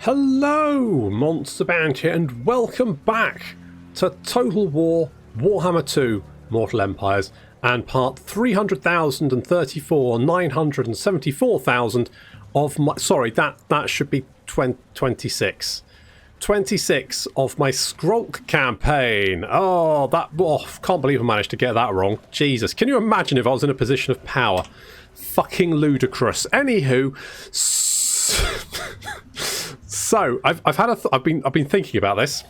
Hello, MonstersAbound here, and welcome back to Total War Warhammer 2 Mortal Empires and part 300,034, 974,000 of my... Sorry, that should be 26. 26 of my Skrolk Campaign. Oh, can't believe I managed to get that wrong. Jesus, can you imagine if I was in a position of power? Fucking ludicrous. Anywho, so I've been thinking about this.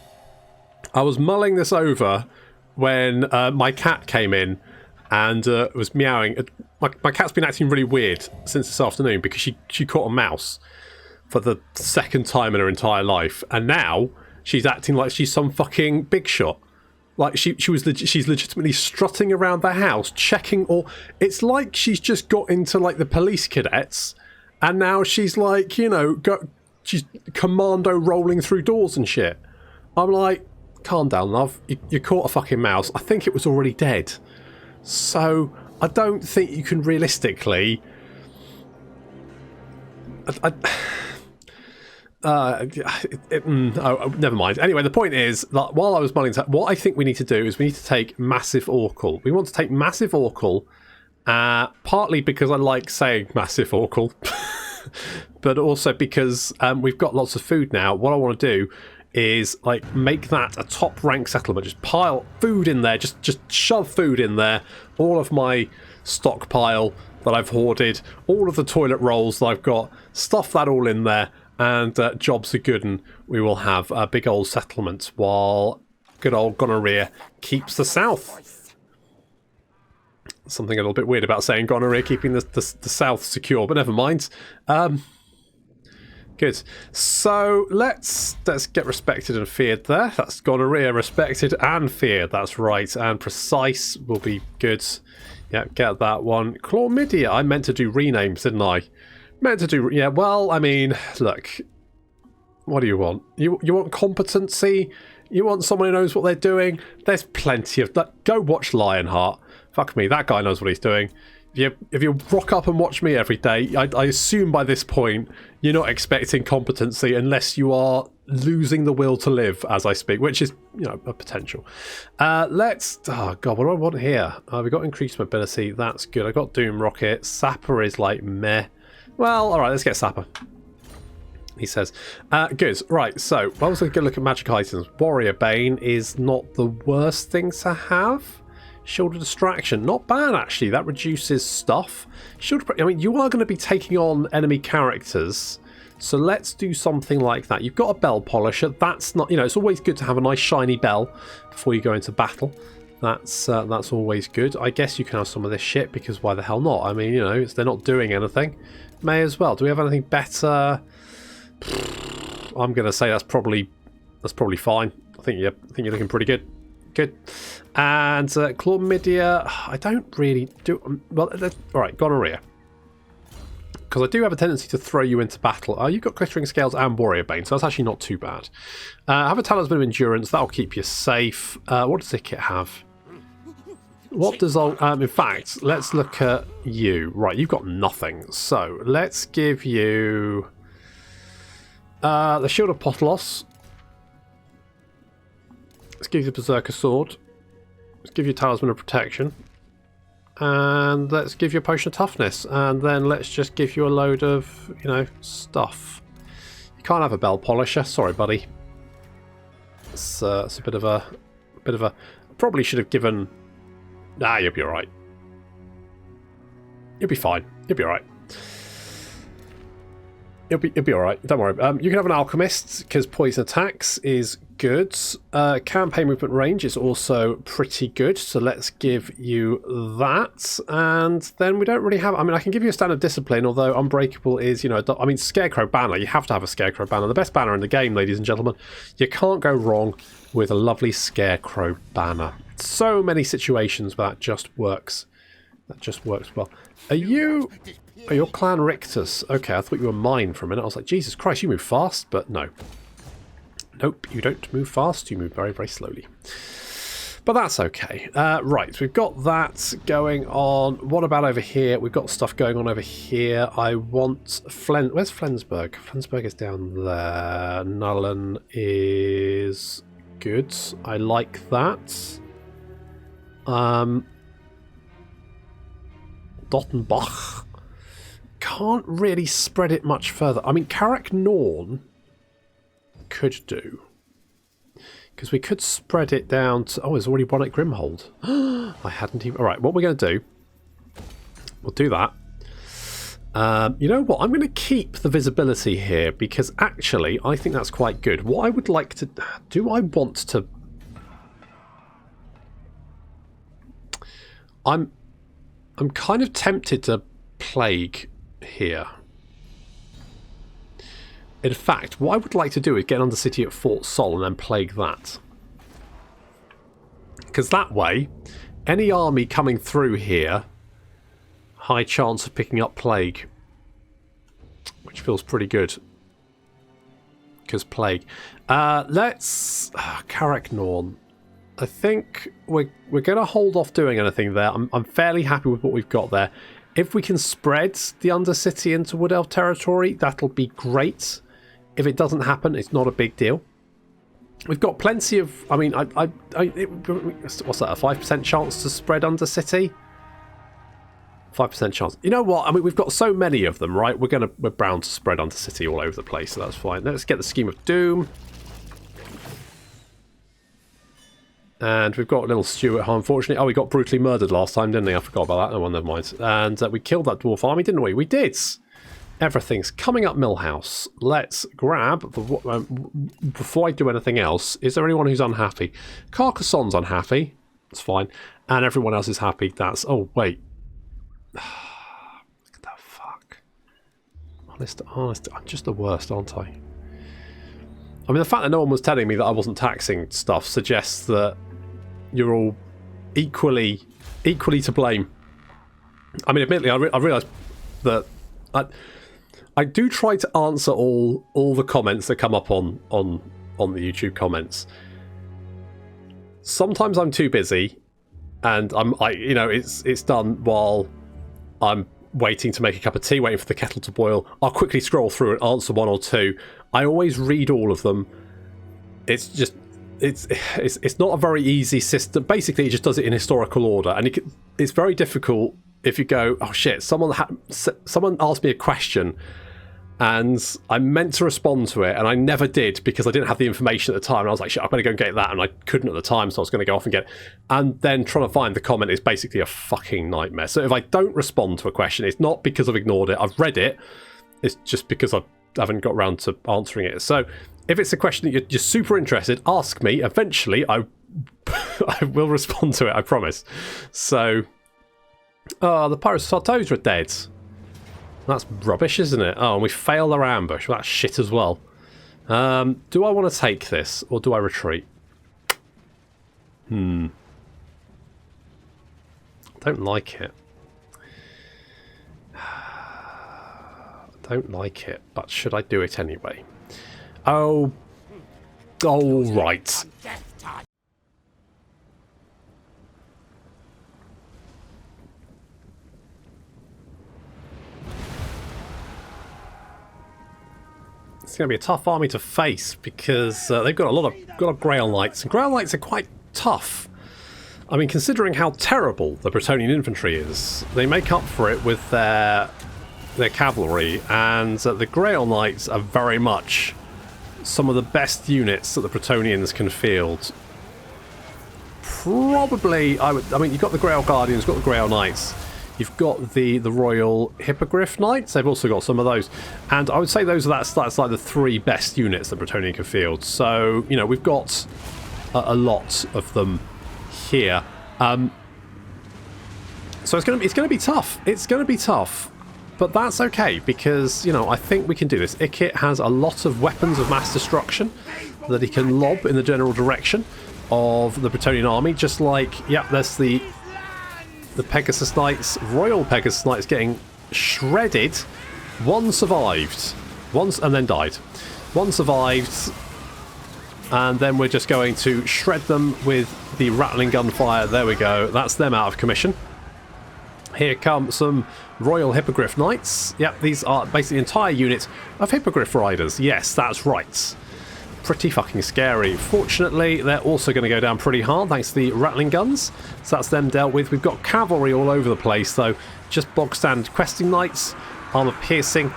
I was mulling this over when my cat came in and was meowing. My cat's been acting really weird since this afternoon because she caught a mouse for the second time in her entire life, and now she's acting like she's some fucking big shot. Like she's legitimately strutting around the house, checking all. It's like she's just got into like the police cadets, and now she's like, she's commando rolling through doors and shit. I'm like, calm down, love. You caught a fucking mouse. I think it was already dead. So I don't think you can realistically. Never mind. Anyway, the point is that while I was mulling, what I think we need to do is we need to take Massive Orcal. We want to take Massive Orcal, partly because I like saying Massive Orcal, but also because we've got lots of food now. What I want to do is like make that a top rank settlement. Just pile food in there. Just shove food in there. All of my stockpile that I've hoarded, all of the toilet rolls that I've got, stuff that all in there. And jobs are good, and we will have a big old settlement while good old gonorrhea keeps the south. Something a little bit weird about saying gonorrhea keeping the south secure, but never mind. Good. So let's get respected and feared there. That's gonorrhea, respected and feared. That's right. And precise will be good. Yeah, get that one. Chlamydia. I meant to do renames, didn't I? Yeah, well, I mean, look, what do you want? You want competency? You want someone who knows what they're doing? There's plenty of that. Go watch Lionheart. Fuck me, that guy knows what he's doing. If you rock up and watch me every day, I assume by this point you're not expecting competency unless you are losing the will to live as I speak, which is, a potential. Oh god, what do I want here? We got increased mobility, that's good. I got Doom Rocket. Sapper is like meh. Well, alright, let's get Sapper. He says. Good. Right, so I was going to look at magic items. Warrior Bane is not the worst thing to have. Shield of Distraction. Not bad, actually. That reduces stuff. I mean, you are going to be taking on enemy characters. So let's do something like that. You've got a bell polisher. That's not, it's always good to have a nice shiny bell before you go into battle. That's always good. I guess you can have some of this shit because why the hell not? I mean, they're not doing anything. May as well. Do we have anything better? I'm going to say that's probably fine. I think you're looking pretty good. Good. And chlamydia, I don't really do. Well, all right, gonorrhea. Because I do have a tendency to throw you into battle. You've got glittering scales and warrior bane, so that's actually not too bad. Have a talisman of endurance. That'll keep you safe. What does Zicket have? What does in fact, let's look at you. Right, you've got nothing. So let's give you the Shield of Potlos. Let's give you the Berserker Sword. Let's give you Talisman of Protection. And let's give you a Potion of Toughness. And then let's just give you a load of, stuff. You can't have a Bell Polisher. Sorry, buddy. It's a bit of a... Probably should have given... Nah, you'll be alright. You'll be fine. You'll be alright. You'll be alright. Don't worry. You can have an Alchemist, because poison attacks is good. Campaign movement range is also pretty good, so let's give you that. And then we don't really have... I mean, I can give you a standard discipline, although Unbreakable is, Scarecrow banner. You have to have a Scarecrow banner. The best banner in the game, ladies and gentlemen. You can't go wrong with a lovely Scarecrow banner. So many situations where that just works. That just works well. Are you... Oh, you're Clan Rictus. Okay, I thought you were mine for a minute. I was like, Jesus Christ, you move fast, but no. Nope, you don't move fast. You move very, very slowly. But that's okay. Right, we've got that going on. What about over here? We've got stuff going on over here. I want where's Flensburg? Flensburg is down there. Nullen is good. I like that. Dottenbach. Can't really spread it much further. I mean, Carrick Norn could do. Because we could spread it down to... Oh, there's already one at Grimhold. I hadn't even... Alright, what we're going to do... We'll do that. You know what? I'm going to keep the visibility here because actually I think that's quite good. What I would like to... Do I want to... I'm kind of tempted to plague here. In fact, what I would like to do is get an Undercity at Fort Sol and then plague that. Because that way, any army coming through here, high chance of picking up plague. Which feels pretty good. Because plague. Let's... Carrick Norn. I think we're going to hold off doing anything there. I'm fairly happy with what we've got there. If we can spread the Undercity into Wood Elf territory, that'll be great. If it doesn't happen, it's not a big deal. We've got plenty of... I mean, what's that, a 5% chance to spread Undercity? 5% chance. You know what? I mean, we've got so many of them, right? We're bound to spread Undercity all over the place, so that's fine. Let's get the Scheme of Doom. And we've got little Stuart, unfortunately. Oh, we got brutally murdered last time, didn't we? I forgot about that. No one, never mind. And we killed that dwarf army, didn't we? We did! Everything's coming up Millhouse. Let's grab... before I do anything else, is there anyone who's unhappy? Carcassonne's unhappy. That's fine. And everyone else is happy. That's... Oh, wait. Look at that fuck. Honest, I'm just the worst, aren't I? I mean, the fact that no one was telling me that I wasn't taxing stuff suggests that you're all equally to blame. I mean, admittedly, I realise that I do try to answer all the comments that come up on the YouTube comments. Sometimes I'm too busy, and it's done while I'm waiting to make a cup of tea, waiting for the kettle to boil. I'll quickly scroll through and answer one or two. I always read all of them. It's just it's not a very easy system. Basically, it just does it in historical order, and it's very difficult if you go, oh shit, someone asked me a question and I meant to respond to it and I never did because I didn't have the information at the time, and I was like, shit, I better go and get that, and I couldn't at the time, so I was going to go off and get it. And then trying to find the comment is basically a fucking nightmare. So if I don't respond to a question, it's not because I've ignored it. I've read it. It's just because I haven't got around to answering it. So if it's a question that you're super interested, ask me. Eventually I will respond to it, I promise. So the Pirates of Sartosa are dead. That's rubbish, isn't it? Oh, and we failed our ambush. Well, that's shit as well. Do I want to take this, or do I retreat? I don't like it. Don't like it, but should I do it anyway? Oh, right. It's going to be a tough army to face because they've got a lot of Grail Knights, and Grail Knights are quite tough. I mean, considering how terrible the Bretonnian infantry is, they make up for it with their cavalry, and the Grail Knights are very much some of the best units that the Bretonnians can field. Probably, I mean, you've got the Grail Guardians, you've got the Grail Knights, you've got the Royal Hippogriff Knights, they've also got some of those, and I would say that's like the three best units that Bretonnian can field. So, you know, we've got a lot of them here. So it's going to be tough. It's going to be tough. But that's okay, because, you know, I think we can do this. Ikit has a lot of weapons of mass destruction that he can lob in the general direction of the Bretonnian army, just like, yeah, there's the Pegasus Knights, Royal Pegasus Knights getting shredded. One survived. And then died. One survived. And then we're just going to shred them with the rattling gunfire. There we go. That's them out of commission. Here come some Royal Hippogriff Knights. Yep, these are basically an entire unit of Hippogriff Riders. Yes, that's right. Pretty fucking scary. Fortunately, they're also going to go down pretty hard thanks to the rattling guns. So that's them dealt with. We've got cavalry all over the place, though. Just bog standard questing knights, armor piercing,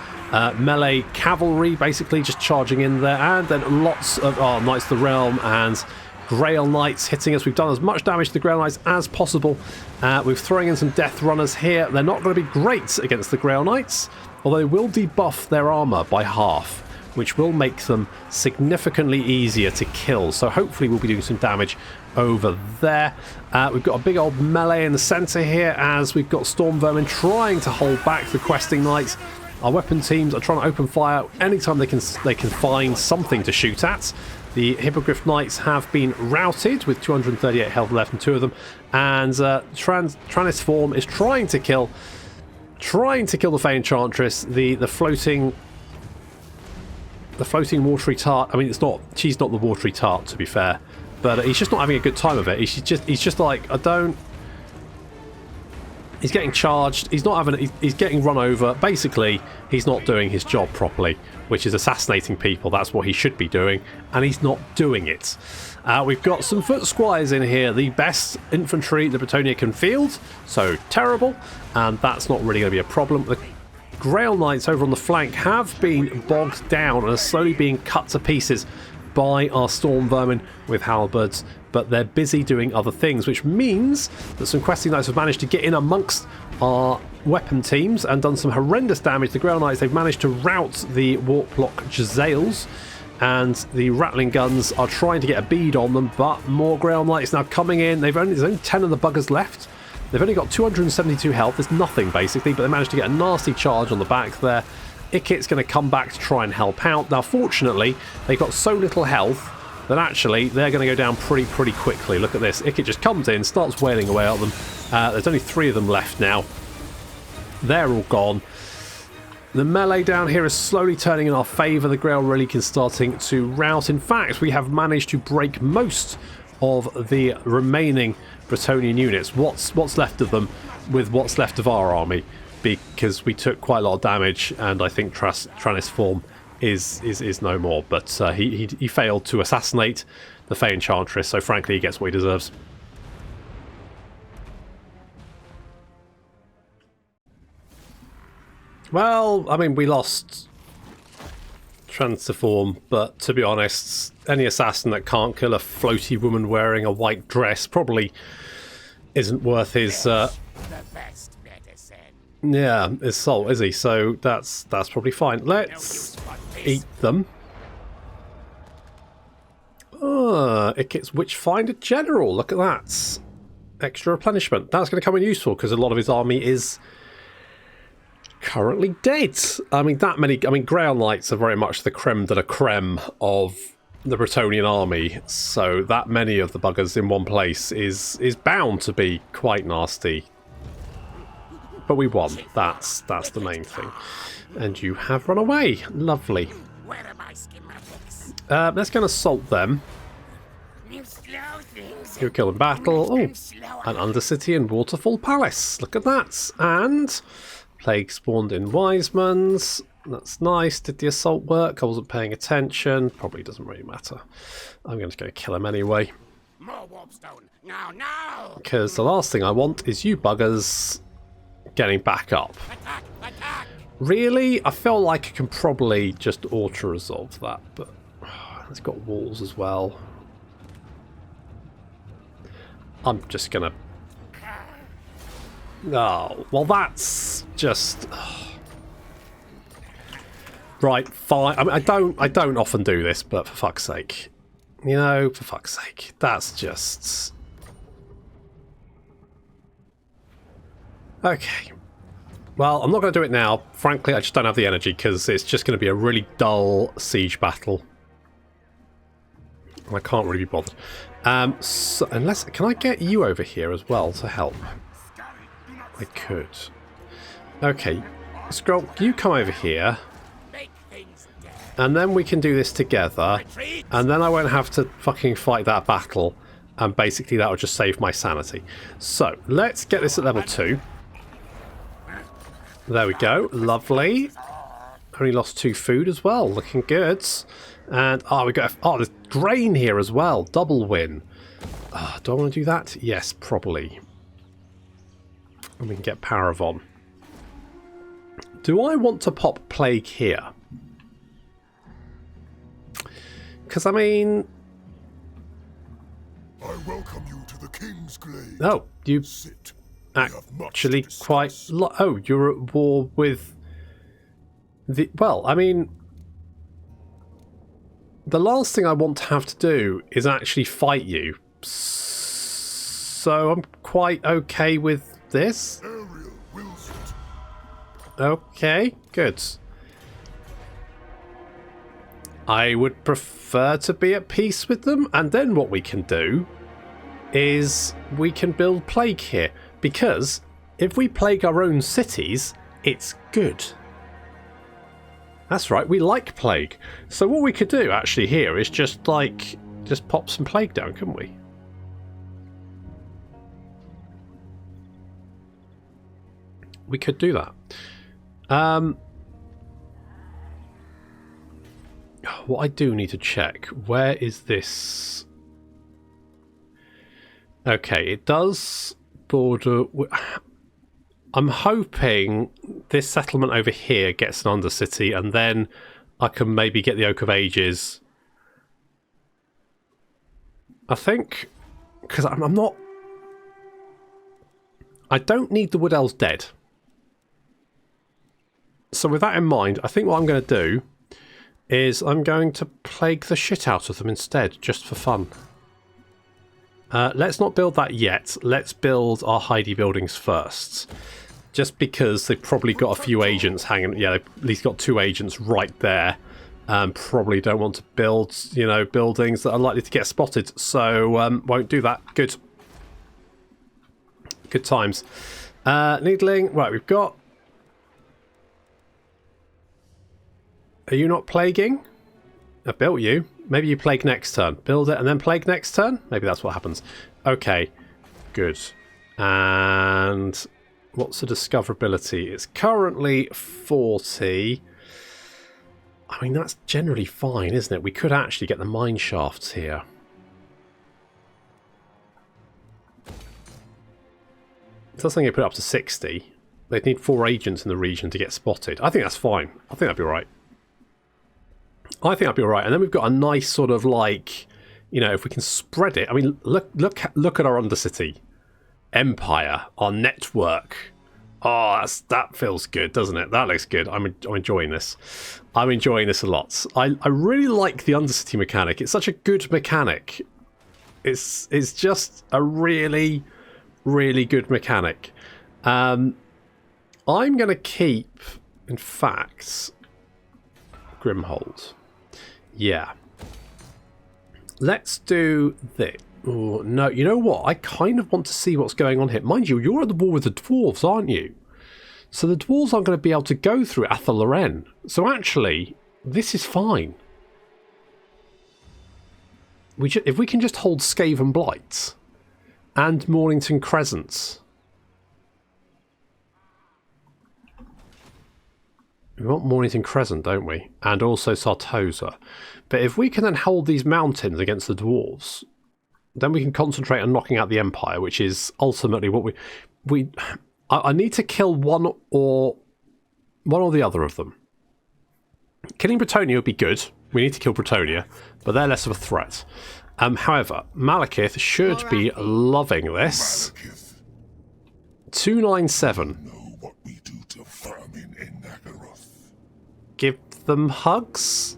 melee cavalry, basically just charging in there. And then lots of Knights of the Realm and Grail Knights hitting us. We've done as much damage to the Grail Knights as possible. We're throwing in some Death Runners here. They're not going to be great against the Grail Knights, although they will debuff their armor by half, which will make them significantly easier to kill. So hopefully we'll be doing some damage over there. We've got a big old melee in the centre here as we've got Storm Vermin trying to hold back the questing knights. Our weapon teams are trying to open fire anytime they can find something to shoot at. The Hippogriff Knights have been routed with 238 health left, and 2 of them. And Transform is trying to kill the Fey Enchantress, the floating watery tart. I mean, she's not the watery tart, to be fair, but he's just not having a good time of it. He's just like, he's getting charged. He's getting run over. Basically, he's not doing his job properly, which is assassinating people. That's what he should be doing, and he's not doing it. We've got some foot squires in here, the best infantry the Bretonnia can field, so terrible, and that's not really going to be a problem. The Grail Knights over on the flank have been bogged down and are slowly being cut to pieces by our Storm Vermin with halberds, but they're busy doing other things, which means that some questing knights have managed to get in amongst our weapon teams and done some horrendous damage. The Grail Knights, they've managed to rout the Warplock Jezzails, and the rattling guns are trying to get a bead on them, but more Grail Knights now coming in. There's only 10 of the buggers left. They've only got 272 health. There's nothing, basically, but they managed to get a nasty charge on the back there. Ikkit's going to come back to try and help out. Now, fortunately, they've got so little health that actually they're going to go down pretty quickly. Look at this. Ikkit just comes in, starts wailing away at them. There's only 3 of them left now. They're all gone. The melee down here is slowly turning in our favour. The Grail Relic is starting to rout. In fact, we have managed to break most of the remaining Bretonnian units. What's left of them with what's left of our army, because we took quite a lot of damage, and I think Transform is no more. But he failed to assassinate the Fey Enchantress, so frankly he gets what he deserves. Well, I mean, we lost Transform, but to be honest, any assassin that can't kill a floaty woman wearing a white dress probably isn't worth his his salt, is he? So that's probably fine. Let's eat them. Ikkit's Witchfinder General. Look at that. Extra replenishment. That's going to come in useful because a lot of his army is currently dead. I mean, Grail Knights are very much the creme de la creme of the Bretonnian army, so that many of the buggers in one place is bound to be quite nasty. But we won. That's the main thing. And you have run away. Lovely. Let's go and assault them. You kill in battle. Oh, an Undercity and Waterfall Palace. Look at that. And Plague spawned in Wisemans. That's nice. Did the assault work? I wasn't paying attention. Probably doesn't really matter. I'm going to go kill him anyway. Because the last thing I want is you buggers getting back up. Really? I feel like I can probably just auto-resolve that, but it's got walls as well. I'm just going to... Oh, well that's just... Right, fine. I mean, I don't often do this, but for fuck's sake. You know, for fuck's sake. That's just... Okay. Well, I'm not going to do it now. Frankly, I just don't have the energy, because it's just going to be a really dull siege battle. I can't really be bothered. So unless... Can I get you over here as well to help? I could. Okay. Skrolk, you come over here. and then we can do this together, and then I won't have to fucking fight that battle, and basically that will just save my sanity. So, let's get this at level 2. There we go, lovely. Only lost 2 food as well, looking good. And, we got, there's grain here as well, double win. Do I want to do that? Yes, probably. And we can get Paravon. Do I want to pop Plague here? Because, I mean... I welcome you to the King's Glade. Oh, you Sit. actually quite... Oh, you're at war with... the... Well, I mean... The last thing I want to have to do is actually fight you. So I'm quite okay with this. Ariel will sit. Okay, good. I would prefer to be at peace with them, and then what we can do is we can build plague here, because if we plague our own cities, it's good. That's right, we like plague. So what we could do actually here is just pop some plague down, couldn't we? We could do that. What I do need to check, where is this? Okay, it does border... I'm hoping this settlement over here gets an Undercity, and then I can maybe get the Oak of Ages. I think, because I'm not... I don't need the Wood Elves dead. So with that in mind, I think what I'm going to do is I'm going to plague the shit out of them instead, just for fun. Let's not build that yet. Let's build our Heidi buildings first. Just because they've probably got a few agents hanging... Yeah, they've at least got 2 agents right there. Probably don't want to build, you know, buildings that are likely to get spotted. So, won't do that. Good. Good times. Needling. Right, we've got... Are you not plaguing? I built you. Maybe you plague next turn. Build it and then plague next turn? Maybe that's what happens. Okay. Good. And... What's the discoverability? It's currently 40. I mean, that's generally fine, isn't it? We could actually get the mine shafts here. If that's something you put up to 60, they'd need 4 agents in the region to get spotted. I think that's fine. I think that'd be alright. I think that'd be alright. And then we've got a nice sort of like, you know, if we can spread it. I mean, look at our Undercity. Empire, our network. Oh, that feels good, doesn't it? That looks good. I'm enjoying this. I'm enjoying this a lot. I really like the Undercity mechanic. It's such a good mechanic. It's just a really, really good mechanic. I'm going to keep, in fact, Grimhold. Yeah. Let's do this. Oh, no, you know what? I kind of want to see what's going on here. Mind you, you're at the war with the dwarves, aren't you? So the dwarves aren't going to be able to go through Athel-Loren. So actually, this is fine. If we can just hold Skaven Blights and Mornington Crescents. We want Mornington Crescent, don't we? And also Sartosa. But if we can then hold these mountains against the dwarves... Then we can concentrate on knocking out the Empire, which is ultimately what I need to kill one or the other of them. Killing Bretonnia would be good. We need to kill Bretonnia, but they're less of a threat. However, Malekith should be loving this. 297. Know what we do to vermin in Nagaroth. Give them hugs?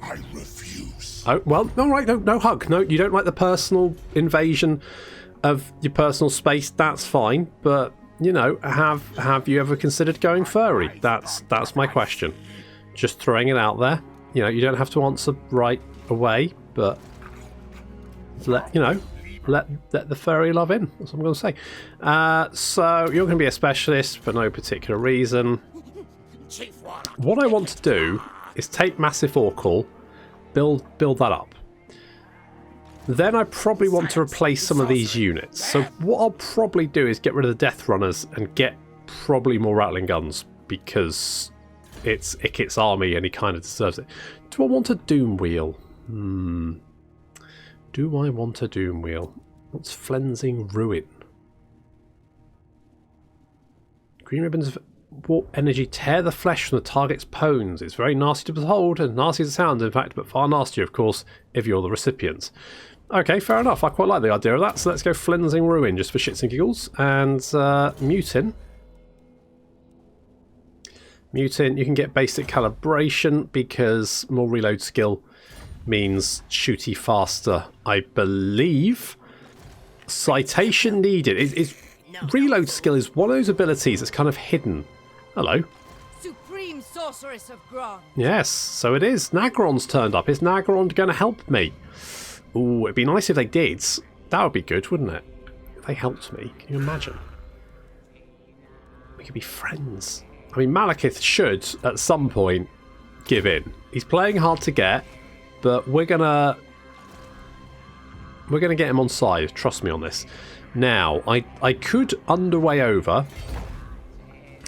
I refuse. Oh, well, all right, no hug. No, you don't like the personal invasion of your personal space. That's fine, but you know, have you ever considered going furry? That's my question. Just throwing it out there. You know, you don't have to answer right away, but let the furry love in. That's what I'm going to say. So you're going to be a specialist for no particular reason. What I want to do is take Massive Oracle, build that up. Then I probably want to replace some of these units. So what I'll probably do is get rid of the Death Runners and get probably more Rattling Guns, because it's Ikit's army and he kind of deserves it. Do I want a Doom Wheel? Do I want a Doom Wheel? What's Flensing Ruin? Green Ribbons of Warp Energy tear the flesh from the target's bones. It's very nasty to behold and nasty to sound, in fact, but far nastier, of course, if you're the recipients. Okay, fair enough. I quite like the idea of that, so let's go Flensing Ruin just for shits and giggles. And Mutin. Mutin, you can get basic calibration because more reload skill means shooty faster, I believe. Citation needed. Reload skill is one of those abilities that's kind of hidden. Hello. Supreme Sorceress of Gron. Yes, so it is. Nagron's turned up. Is Nagron going to help me? Ooh, it'd be nice if they did. That would be good, wouldn't it? If they helped me. Can you imagine? We could be friends. I mean, Malekith should, at some point, give in. He's playing hard to get, but we're gonna get him on side. Trust me on this. Now, I could underway over.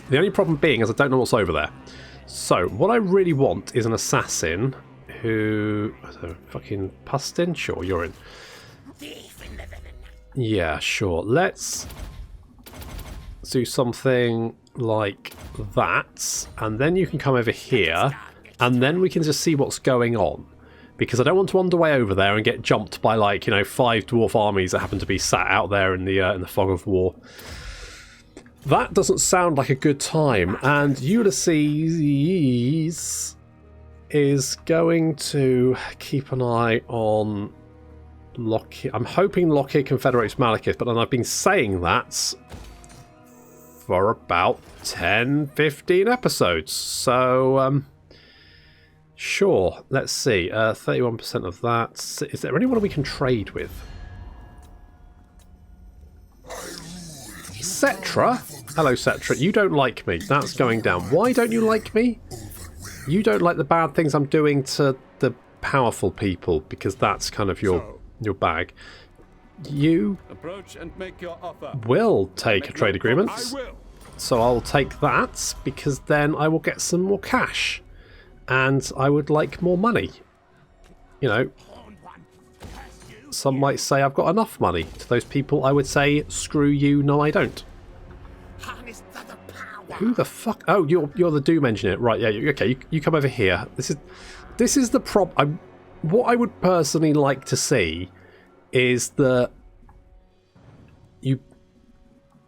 The only problem being is I don't know what's over there. So, what I really want is an assassin who... I don't know, fucking Pustin? Sure, you're in. Yeah, sure. Let's do something like that. And then you can come over here. And then we can just see what's going on. Because I don't want to underway over there and get jumped by, like, 5 dwarf armies that happen to be sat out there in the fog of war. That doesn't sound like a good time. And Ulysses is going to keep an eye on Lockheed. I'm hoping Lockheed confederates Malekith, but then I've been saying that for about 10-15 episodes. So, sure, let's see. 31% of that. Is there anyone we can trade with? Cetra? Hello, Cetra. You don't like me. That's going down. Why don't you like me? You don't like the bad things I'm doing to the powerful people, because that's kind of your bag. You approach and make your offer. Will take a trade agreement. So I'll take that, because then I will get some more cash. And I would like more money. Some might say I've got enough money. To those people, I would say, screw you, no I don't. Who the fuck? Oh, you're the Doom Engineer. Right, yeah, okay, you come over here. This is the problem. What I would personally like to see is that you...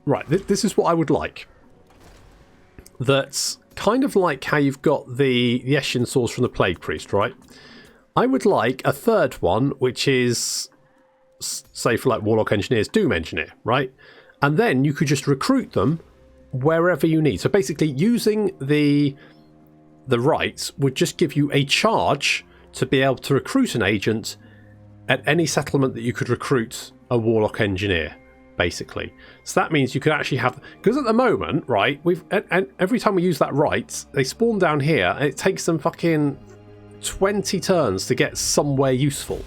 Right, this is what I would like. That's kind of like how you've got the Eshin swords from the Plague Priest, right? I would like a third one, which is, say, for like Warlock Engineers, Doom Engineer, right? And then you could just recruit them wherever you need. So basically, using the rights would just give you a charge to be able to recruit an agent at any settlement that you could recruit a Warlock Engineer, basically. So that means you could actually have... Because at the moment, right, and every time we use that right, they spawn down here, and it takes them fucking 20 turns to get somewhere useful.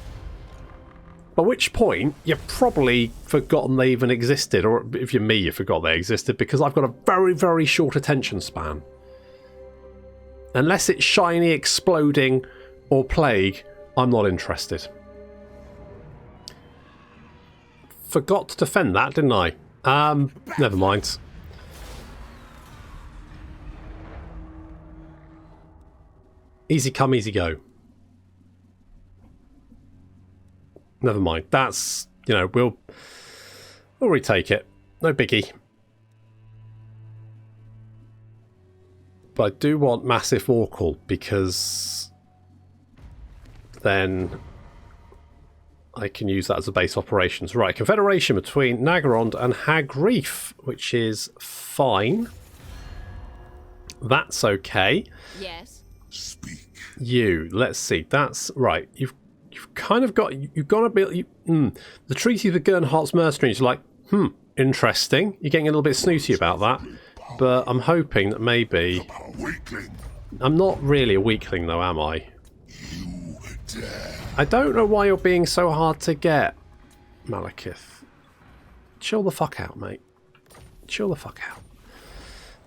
By which point, you've probably forgotten they even existed, or if you're me, you forgot they existed, because I've got a very, very short attention span. Unless it's shiny, exploding, or plague, I'm not interested. Forgot to defend that, didn't I? Never mind. Easy come, easy go. Never mind. That's, we'll retake it. No biggie. But I do want Massive Oracle, because then I can use that as a base operations. Right, confederation between Nagarond and Hagreef, which is fine. That's okay. Yes. Speak. Let's see. That's right. You've kind of got... You've got a bit... The treaty with Gernhardt's mercenaries, you're like, interesting. You're getting a little bit snooty about that. But I'm hoping that maybe... Weakling. I'm not really a weakling though, am I? You dare. I don't know why you're being so hard to get, Malekith. Chill the fuck out, mate. Chill the fuck out.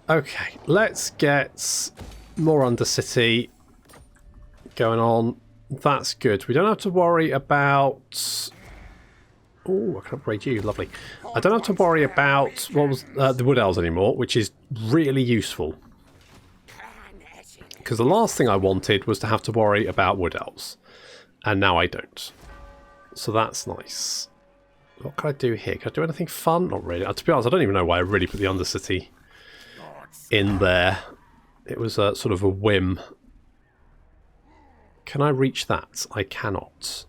Okay, let's get more Undercity going on. That's good. We don't have to worry about... Oh, I can upgrade you. Lovely. I don't have to worry about the Wood Elves anymore, which is really useful. Because the last thing I wanted was to have to worry about Wood Elves. And now I don't. So that's nice. What can I do here? Can I do anything fun? Not really. To be honest, I don't even know why I really put the Undercity in there. It was a sort of a whim. Can I reach that? I cannot.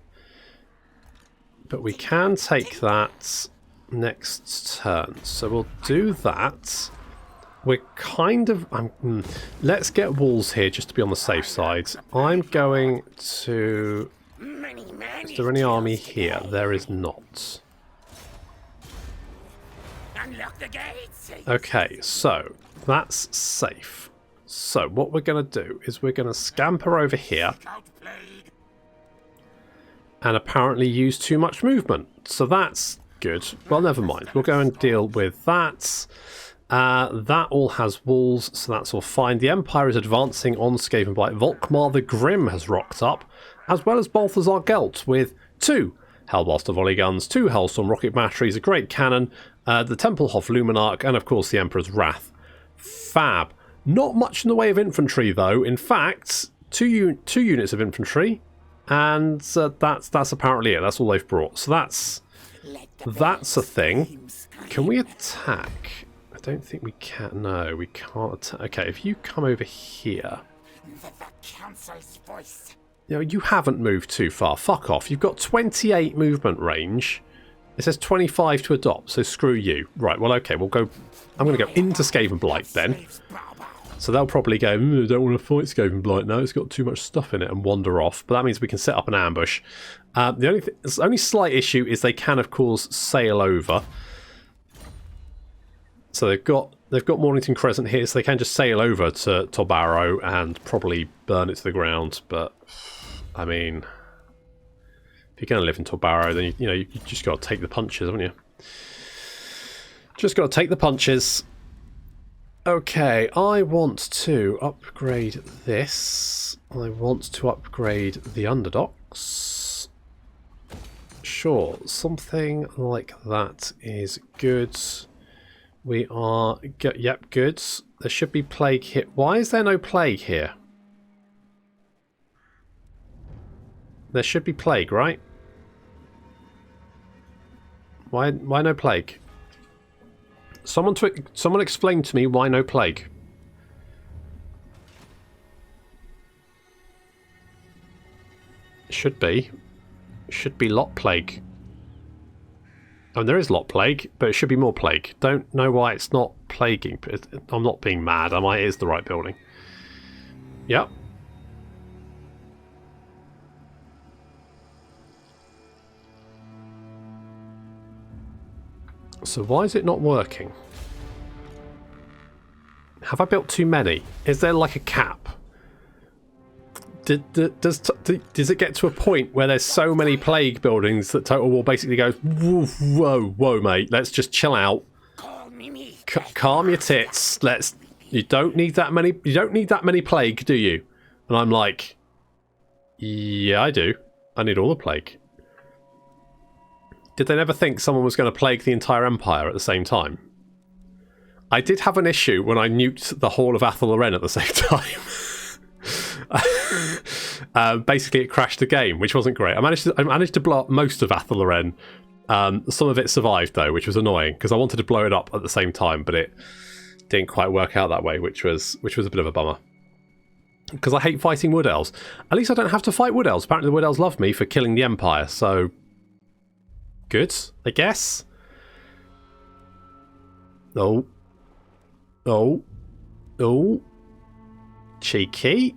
But we can take that next turn. So we'll do that. We're kind of... let's get walls here just to be on the safe side. I'm going to... Is there any army here? There is not. Okay, so that's safe. So what we're going to do is we're going to scamper over here and apparently use too much movement. So that's good. Well, never mind. We'll go and deal with that. That all has walls, so that's all fine. The Empire is advancing on Skavenblight. Volkmar the Grim has rocked up, as well as Balthazar Gelt with 2 Hellblaster volley guns, 2 Hellstorm rocket batteries, a great cannon, the Templehof Luminarch, and of course the Emperor's Wrath. Fab. Not much in the way of infantry, though. In fact, two units of infantry, and that's apparently it. That's all they've brought. So that's a thing. Can we attack? I don't think we can. No, we can't attack. Okay, if you come over here. You know, you haven't moved too far. Fuck off. You've got 28 movement range. It says 25 to adopt, so screw you. Right, well, okay, we'll go... I'm going to go into Skavenblight then. So they'll probably go, I don't want to fight Skavenblight now, it's got too much stuff in it, and wander off. But that means we can set up an ambush. The only slight issue is they can, of course, sail over. So they've got Mornington Crescent here, so they can just sail over to Barrow and probably burn it to the ground. But, I mean, if you're going to live in Barrow, then you just got to take the punches, haven't you? Just got to take the punches. Okay, I want to upgrade this. I want to upgrade the underdocks. Sure, something like that is good. We are... Yep, good. There should be plague here. Why is there no plague here? There should be plague, right? Why no plague? Someone explain to me why no plague. Should be lot plague. Oh, there is lot plague, but it should be more plague. Don't know why it's not plaguing. I'm not being mad, am I? It is the right building. Yep. So why is it not working? Have I built too many? Is there like a cap? Does it get to a point where there's so many plague buildings that Total War basically goes, whoa, mate, let's just chill out. Calm your tits. You don't need that many plague, do you? And I'm like, yeah, I do. I need all the plague. Did they never think someone was going to plague the entire Empire at the same time? I did have an issue when I nuked the Hall of Athel Loren at the same time. Basically, it crashed the game, which wasn't great. I managed to blow up most of Athel Loren. Some of it survived, though, which was annoying, because I wanted to blow it up at the same time, but it didn't quite work out that way, which was a bit of a bummer. Because I hate fighting Wood Elves. At least I don't have to fight Wood Elves. Apparently the Wood Elves love me for killing the Empire, so... good, I guess. Oh. Cheeky.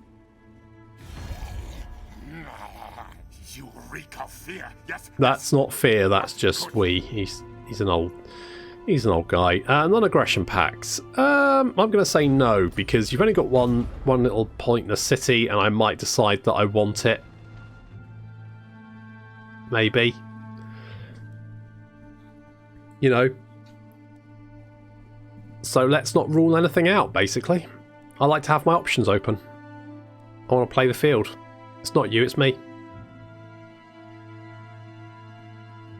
You reek of fear, yes. That's not fear, that's just he's an old He's an old guy. Non-aggression pacts. I'm going to say no, because you've only got one little point in the city, and I might decide that I want it. Maybe. You know. So let's not rule anything out, basically. I like to have my options open. I want to play the field. It's not you, it's me.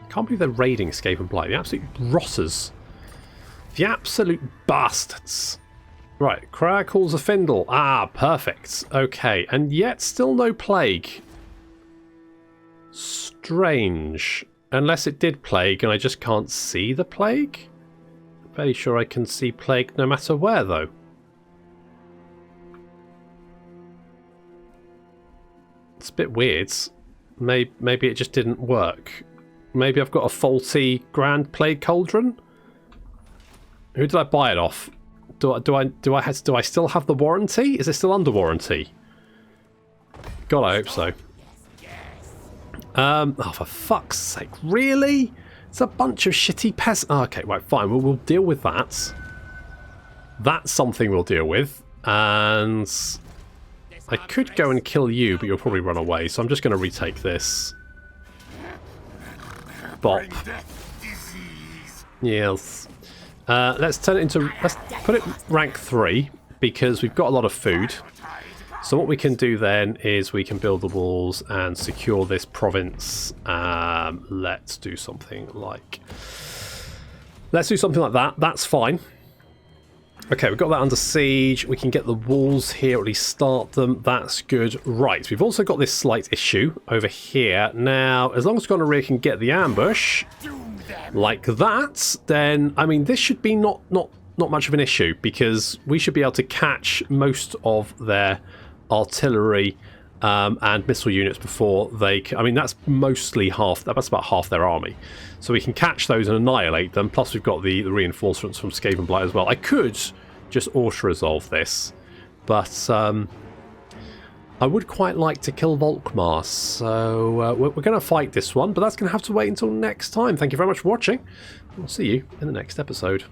Can't believe they're raiding Escape and Blight. The absolute rotters. The absolute bastards. Right, Crag calls a Findle. Ah, perfect. Okay, and yet still no plague. Strange. Unless it did plague and I just can't see the plague? I'm fairly sure I can see plague no matter where, though. It's a bit weird. Maybe it just didn't work. Maybe I've got a faulty Grand Plague Cauldron? Who did I buy it off? Do I still have the warranty? Is it still under warranty? God, I hope so. Oh, for fuck's sake. Really? It's a bunch of shitty peasants. Oh, okay, right, fine. We'll deal with that. That's something we'll deal with. And I could go and kill you, but you'll probably run away. So I'm just going to retake this. Bop. Yes. Let's turn it into... Let's put it rank 3, because we've got a lot of food. So what we can do then is we can build the walls and secure this province. Let's do something like... Let's do something like that. That's fine. Okay, we've got that under siege. We can get the walls here, or at least start them. That's good. Right, we've also got this slight issue over here. Now, as long as Gonorrhea can get the ambush like that, then, I mean, this should be not much of an issue, because we should be able to catch most of their artillery and missile units before they... I mean, that's mostly half... That's about half their army. So we can catch those and annihilate them. Plus, we've got the reinforcements from Escape and Blight as well. I could just auto-resolve this, but I would quite like to kill Volkmar. So we're going to fight this one, but that's going to have to wait until next time. Thank you very much for watching. We'll see you in the next episode.